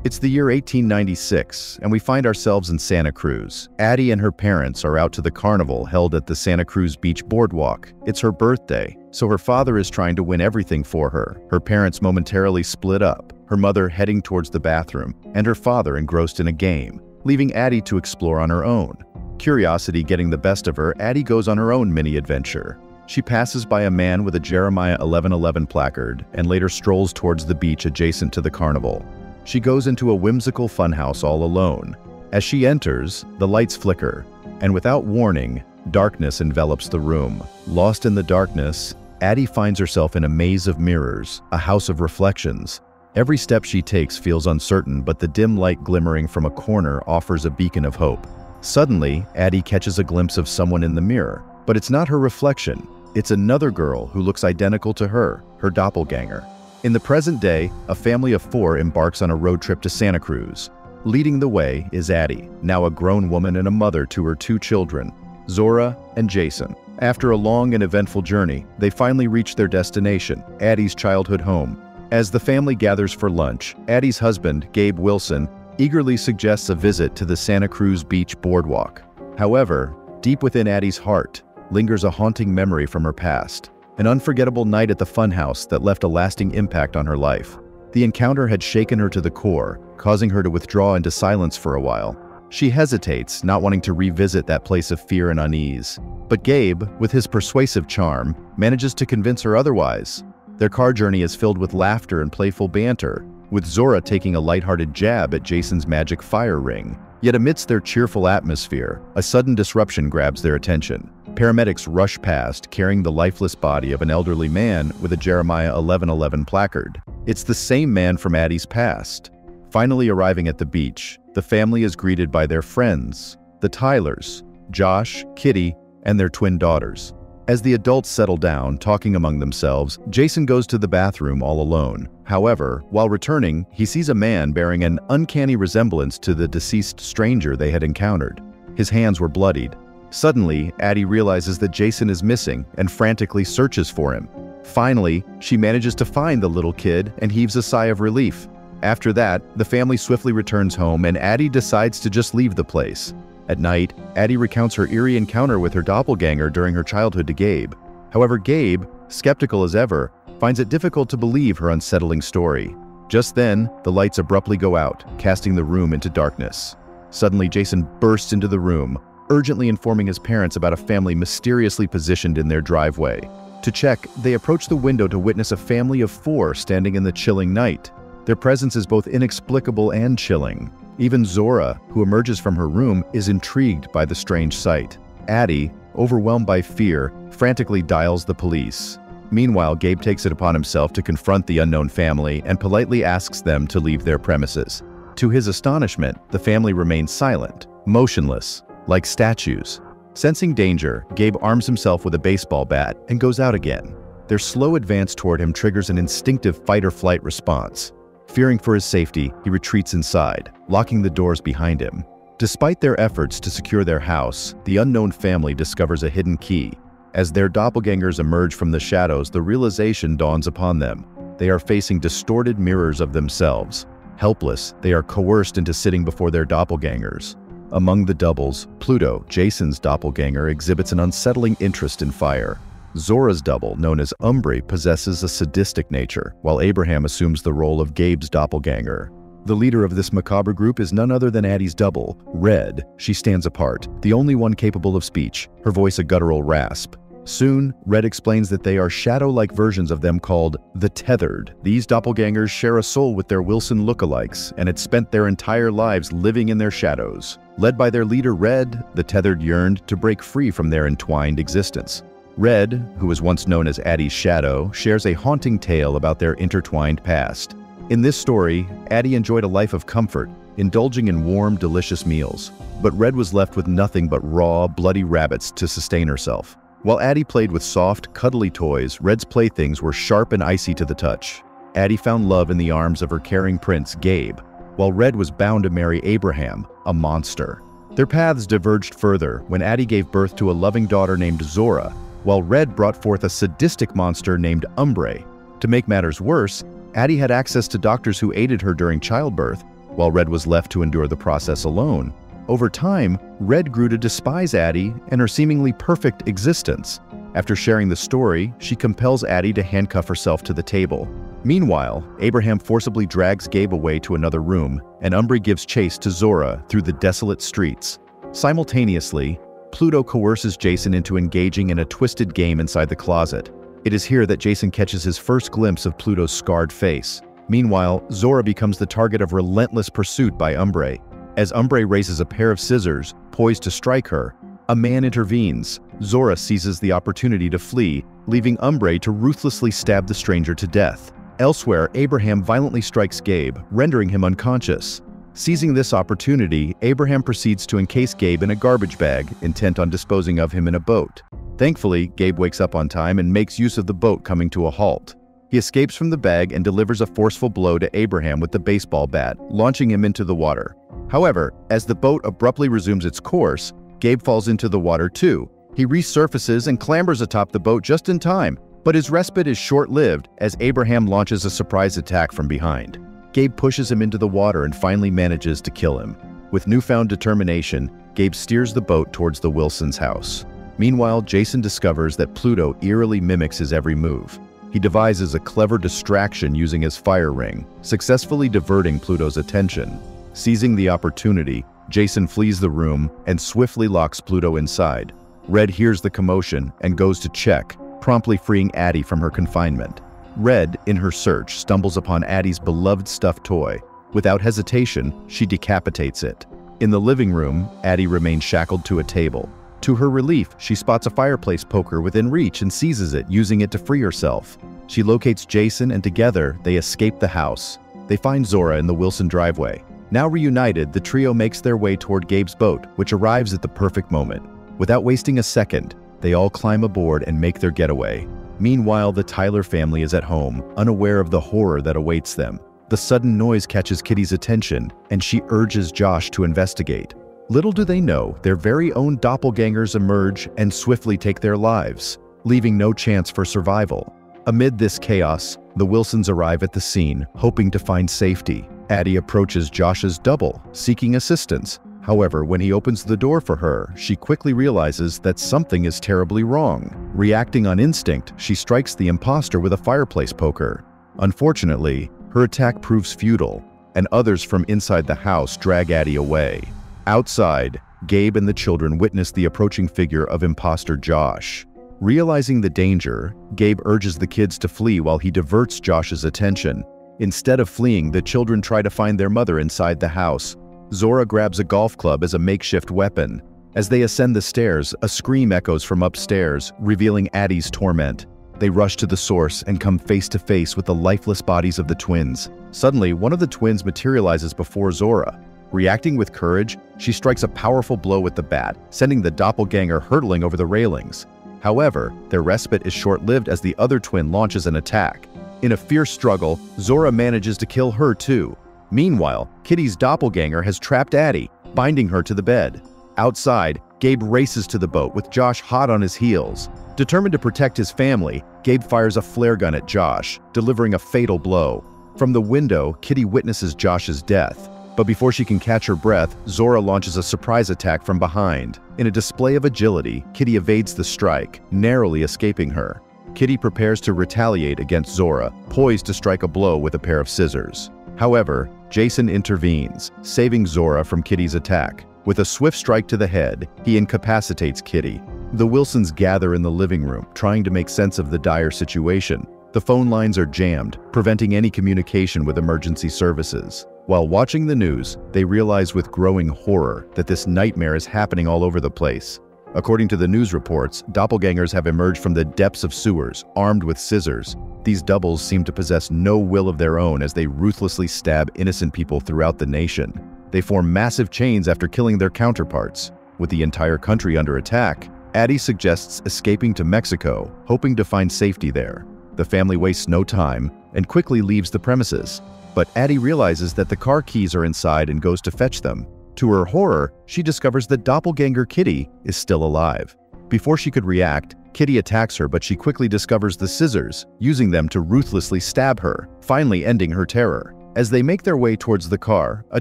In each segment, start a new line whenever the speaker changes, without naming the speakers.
It's the year 1896, and we find ourselves in Santa Cruz. Addie and her parents are out to the carnival held at the Santa Cruz Beach Boardwalk. It's her birthday, so her father is trying to win everything for her. Her parents momentarily split up, her mother heading towards the bathroom, and her father engrossed in a game, leaving Addie to explore on her own. Curiosity getting the best of her, Addie goes on her own mini-adventure. She passes by a man with a Jeremiah 11:11 placard and later strolls towards the beach adjacent to the carnival. She goes into a whimsical funhouse all alone. As she enters, the lights flicker, and without warning, darkness envelops the room. Lost in the darkness, Addie finds herself in a maze of mirrors, a house of reflections. Every step she takes feels uncertain, but the dim light glimmering from a corner offers a beacon of hope. Suddenly, Addie catches a glimpse of someone in the mirror, but it's not her reflection. It's another girl who looks identical to her doppelganger. In the present day, a family of 4 embarks on a road trip to Santa Cruz. Leading the way is Addie, now a grown woman and a mother to her 2 children, Zora and Jason. After a long and eventful journey, they finally reach their destination, Addie's childhood home. As the family gathers for lunch, Addie's husband, Gabe Wilson, eagerly suggests a visit to the Santa Cruz Beach Boardwalk. However, deep within Addie's heart lingers a haunting memory from her past. An unforgettable night at the funhouse that left a lasting impact on her life. The encounter had shaken her to the core, causing her to withdraw into silence for a while. She hesitates, not wanting to revisit that place of fear and unease. But Gabe, with his persuasive charm, manages to convince her otherwise. Their car journey is filled with laughter and playful banter, with Zora taking a lighthearted jab at Jason's magic fire ring. Yet amidst their cheerful atmosphere, a sudden disruption grabs their attention. Paramedics rush past, carrying the lifeless body of an elderly man with a Jeremiah 11:11 placard. It's the same man from Addie's past. Finally arriving at the beach, the family is greeted by their friends, the Tylers, Josh, Kitty, and their twin daughters. As the adults settle down, talking among themselves, Jason goes to the bathroom all alone. However, while returning, he sees a man bearing an uncanny resemblance to the deceased stranger they had encountered. His hands were bloodied. Suddenly, Addie realizes that Jason is missing and frantically searches for him. Finally, she manages to find the little kid and heaves a sigh of relief. After that, the family swiftly returns home and Addie decides to just leave the place. At night, Addie recounts her eerie encounter with her doppelganger during her childhood to Gabe. However, Gabe, skeptical as ever, finds it difficult to believe her unsettling story. Just then, the lights abruptly go out, casting the room into darkness. Suddenly, Jason bursts into the room, urgently informing his parents about a family mysteriously positioned in their driveway. To check, they approach the window to witness a family of 4 standing in the chilling night. Their presence is both inexplicable and chilling. Even Zora, who emerges from her room, is intrigued by the strange sight. Addie, overwhelmed by fear, frantically dials the police. Meanwhile, Gabe takes it upon himself to confront the unknown family and politely asks them to leave their premises. To his astonishment, the family remains silent, motionless, like statues. Sensing danger, Gabe arms himself with a baseball bat and goes out again. Their slow advance toward him triggers an instinctive fight-or-flight response. Fearing for his safety, he retreats inside, locking the doors behind him. Despite their efforts to secure their house, the unknown family discovers a hidden key. As their doppelgangers emerge from the shadows, the realization dawns upon them. They are facing distorted mirrors of themselves. Helpless, they are coerced into sitting before their doppelgangers. Among the doubles, Pluto, Jason's doppelganger, exhibits an unsettling interest in fire. Zora's double, known as Umbre, possesses a sadistic nature, while Abraham assumes the role of Gabe's doppelganger. The leader of this macabre group is none other than Addie's double, Red. She stands apart, the only one capable of speech, her voice a guttural rasp. Soon, Red explains that they are shadow-like versions of them called the Tethered. These doppelgangers share a soul with their Wilson lookalikes and had spent their entire lives living in their shadows. Led by their leader Red, the Tethered yearned to break free from their entwined existence. Red, who was once known as Addie's shadow, shares a haunting tale about their intertwined past. In this story, Addie enjoyed a life of comfort, indulging in warm, delicious meals. But Red was left with nothing but raw, bloody rabbits to sustain herself. While Addie played with soft, cuddly toys, Red's playthings were sharp and icy to the touch. Addie found love in the arms of her caring prince, Gabe, while Red was bound to marry Abraham, a monster. Their paths diverged further when Addie gave birth to a loving daughter named Zora, while Red brought forth a sadistic monster named Umbre. To make matters worse, Addie had access to doctors who aided her during childbirth, while Red was left to endure the process alone. Over time, Red grew to despise Addie and her seemingly perfect existence. After sharing the story, she compels Addie to handcuff herself to the table. Meanwhile, Abraham forcibly drags Gabe away to another room, and Umbre gives chase to Zora through the desolate streets. Simultaneously, Pluto coerces Jason into engaging in a twisted game inside the closet. It is here that Jason catches his first glimpse of Pluto's scarred face. Meanwhile, Zora becomes the target of relentless pursuit by Umbre. As Umbre raises a pair of scissors, poised to strike her, a man intervenes. Zora seizes the opportunity to flee, leaving Umbre to ruthlessly stab the stranger to death. Elsewhere, Abraham violently strikes Gabe, rendering him unconscious. Seizing this opportunity, Abraham proceeds to encase Gabe in a garbage bag, intent on disposing of him in a boat. Thankfully, Gabe wakes up on time and makes use of the boat coming to a halt. He escapes from the bag and delivers a forceful blow to Abraham with the baseball bat, launching him into the water. However, as the boat abruptly resumes its course, Gabe falls into the water too. He resurfaces and clambers atop the boat just in time, but his respite is short-lived as Abraham launches a surprise attack from behind. Gabe pushes him into the water and finally manages to kill him. With newfound determination, Gabe steers the boat towards the Wilsons' house. Meanwhile, Jason discovers that Pluto eerily mimics his every move. He devises a clever distraction using his fire ring, successfully diverting Pluto's attention. Seizing the opportunity, Jason flees the room and swiftly locks Pluto inside. Red hears the commotion and goes to check, promptly freeing Addie from her confinement. Red, in her search, stumbles upon Addie's beloved stuffed toy. Without hesitation, she decapitates it. In the living room, Addie remains shackled to a table. To her relief, she spots a fireplace poker within reach and seizes it, using it to free herself. She locates Jason and together, they escape the house. They find Zora in the Wilson driveway. Now reunited, the trio makes their way toward Gabe's boat, which arrives at the perfect moment. Without wasting a second, they all climb aboard and make their getaway. Meanwhile, the Tyler family is at home, unaware of the horror that awaits them. The sudden noise catches Kitty's attention, and she urges Josh to investigate. Little do they know, their very own doppelgangers emerge and swiftly take their lives, leaving no chance for survival. Amid this chaos, the Wilsons arrive at the scene, hoping to find safety. Addie approaches Josh's double, seeking assistance. However, when he opens the door for her, she quickly realizes that something is terribly wrong. Reacting on instinct, she strikes the imposter with a fireplace poker. Unfortunately, her attack proves futile, and others from inside the house drag Addie away. Outside, Gabe and the children witness the approaching figure of imposter Josh. Realizing the danger, Gabe urges the kids to flee while he diverts Josh's attention. Instead of fleeing, the children try to find their mother inside the house. Zora grabs a golf club as a makeshift weapon. As they ascend the stairs, a scream echoes from upstairs, revealing Addie's torment. They rush to the source and come face to face with the lifeless bodies of the twins. Suddenly, one of the twins materializes before Zora. Reacting with courage, she strikes a powerful blow with the bat, sending the doppelganger hurtling over the railings. However, their respite is short-lived as the other twin launches an attack. In a fierce struggle, Zora manages to kill her too. Meanwhile, Kitty's doppelganger has trapped Addie, binding her to the bed. Outside, Gabe races to the boat with Josh hot on his heels. Determined to protect his family, Gabe fires a flare gun at Josh, delivering a fatal blow. From the window, Kitty witnesses Josh's death. But before she can catch her breath, Zora launches a surprise attack from behind. In a display of agility, Kitty evades the strike, narrowly escaping her. Kitty prepares to retaliate against Zora, poised to strike a blow with a pair of scissors. However, Jason intervenes, saving Zora from Kitty's attack. With a swift strike to the head, he incapacitates Kitty. The Wilsons gather in the living room, trying to make sense of the dire situation. The phone lines are jammed, preventing any communication with emergency services. While watching the news, they realize with growing horror that this nightmare is happening all over the place. According to the news reports, doppelgangers have emerged from the depths of sewers, armed with scissors. These doubles seem to possess no will of their own as they ruthlessly stab innocent people throughout the nation. They form massive chains after killing their counterparts. With the entire country under attack, Addie suggests escaping to Mexico, hoping to find safety there. The family wastes no time and quickly leaves the premises. But Addie realizes that the car keys are inside and goes to fetch them. To her horror, she discovers that doppelganger Kitty is still alive. Before she could react, Kitty attacks her, but she quickly discovers the scissors, using them to ruthlessly stab her, finally ending her terror. As they make their way towards the car, a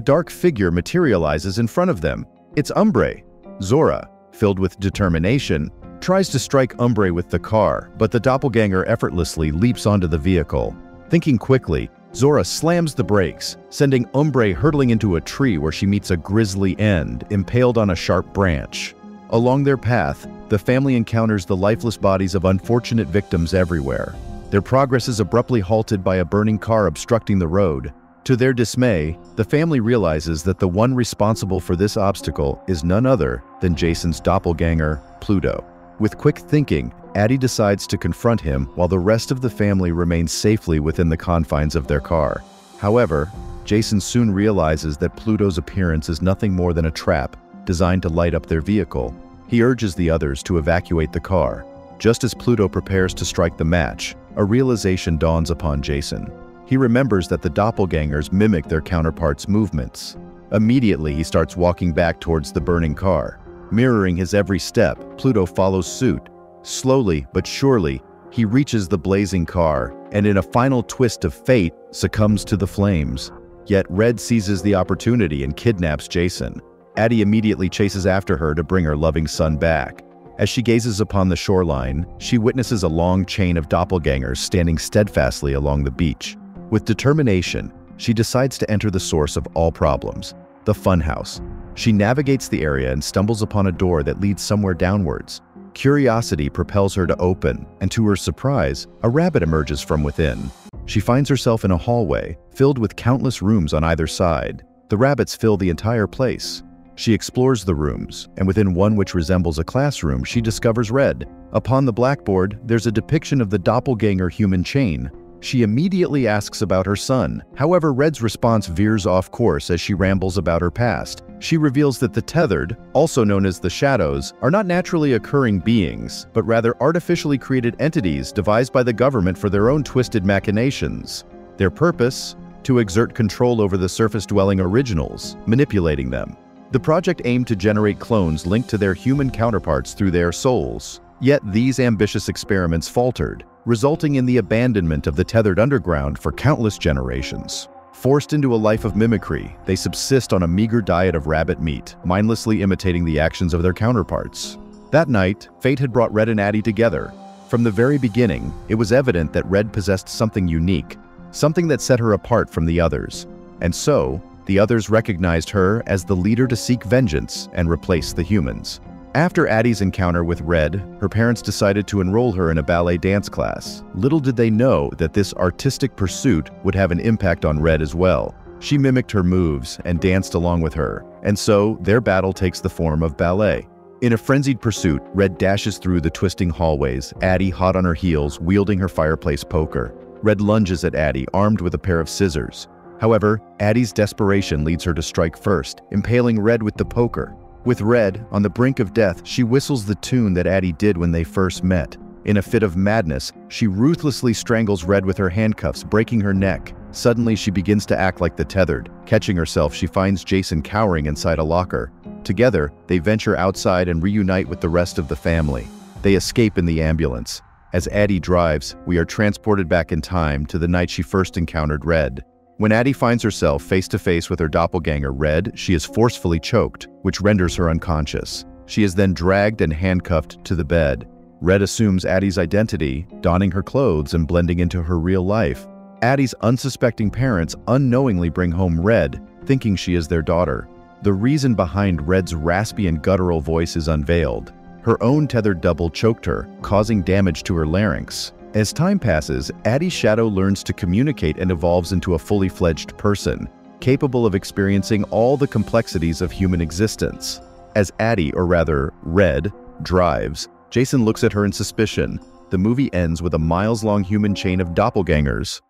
dark figure materializes in front of them. It's Umbrae. Zora, filled with determination, tries to strike Umbrae with the car, but the doppelganger effortlessly leaps onto the vehicle. Thinking quickly, Zora slams the brakes, sending Umbrae hurtling into a tree where she meets a grisly end, impaled on a sharp branch. Along their path, the family encounters the lifeless bodies of unfortunate victims everywhere. Their progress is abruptly halted by a burning car obstructing the road. To their dismay, the family realizes that the one responsible for this obstacle is none other than Jason's doppelganger, Pluto. With quick thinking, Addie decides to confront him while the rest of the family remains safely within the confines of their car. However, Jason soon realizes that Pluto's appearance is nothing more than a trap designed to light up their vehicle. He urges the others to evacuate the car. Just as Pluto prepares to strike the match, a realization dawns upon Jason. He remembers that the doppelgangers mimic their counterparts' movements. Immediately, he starts walking back towards the burning car. Mirroring his every step, Pluto follows suit. Slowly but surely, he reaches the blazing car, and in a final twist of fate, succumbs to the flames. Yet Red seizes the opportunity and kidnaps Jason. Addie immediately chases after her to bring her loving son back. As she gazes upon the shoreline, she witnesses a long chain of doppelgangers standing steadfastly along the beach. With determination, she decides to enter the source of all problems, the funhouse. She navigates the area and stumbles upon a door that leads somewhere downwards. Curiosity propels her to open, and to her surprise, a rabbit emerges from within. She finds herself in a hallway, filled with countless rooms on either side. The rabbits fill the entire place. She explores the rooms, and within one which resembles a classroom, she discovers Red. Upon the blackboard, there's a depiction of the doppelganger human chain. She immediately asks about her son. However, Red's response veers off course as she rambles about her past. She reveals that the Tethered, also known as the Shadows, are not naturally occurring beings, but rather artificially created entities devised by the government for their own twisted machinations. Their purpose? To exert control over the surface-dwelling originals, manipulating them. The project aimed to generate clones linked to their human counterparts through their souls. Yet these ambitious experiments faltered, resulting in the abandonment of the Tethered underground for countless generations. Forced into a life of mimicry, they subsist on a meager diet of rabbit meat, mindlessly imitating the actions of their counterparts. That night, fate had brought Red and Addie together. From the very beginning, it was evident that Red possessed something unique, something that set her apart from the others. And so, the others recognized her as the leader to seek vengeance and replace the humans. After Addie's encounter with Red, her parents decided to enroll her in a ballet dance class. Little did they know that this artistic pursuit would have an impact on Red as well. She mimicked her moves and danced along with her, and so their battle takes the form of ballet. In a frenzied pursuit, Red dashes through the twisting hallways, Addie hot on her heels, wielding her fireplace poker. Red lunges at Addie, armed with a pair of scissors. However, Addie's desperation leads her to strike first, impaling Red with the poker. With Red on the brink of death, she whistles the tune that Addie did when they first met. In a fit of madness, she ruthlessly strangles Red with her handcuffs, breaking her neck. Suddenly, she begins to act like the Tethered. Catching herself, she finds Jason cowering inside a locker. Together, they venture outside and reunite with the rest of the family. They escape in the ambulance. As Addie drives, we are transported back in time to the night she first encountered Red. When Addie finds herself face-to-face with her doppelganger Red, she is forcefully choked, which renders her unconscious. She is then dragged and handcuffed to the bed. Red assumes Addie's identity, donning her clothes and blending into her real life. Addie's unsuspecting parents unknowingly bring home Red, thinking she is their daughter. The reason behind Red's raspy and guttural voice is unveiled. Her own tethered double choked her, causing damage to her larynx. As time passes, Addie's shadow learns to communicate and evolves into a fully fledged person, capable of experiencing all the complexities of human existence. As Addie, or rather, Red, drives, Jason looks at her in suspicion. The movie ends with a miles-long human chain of doppelgangers,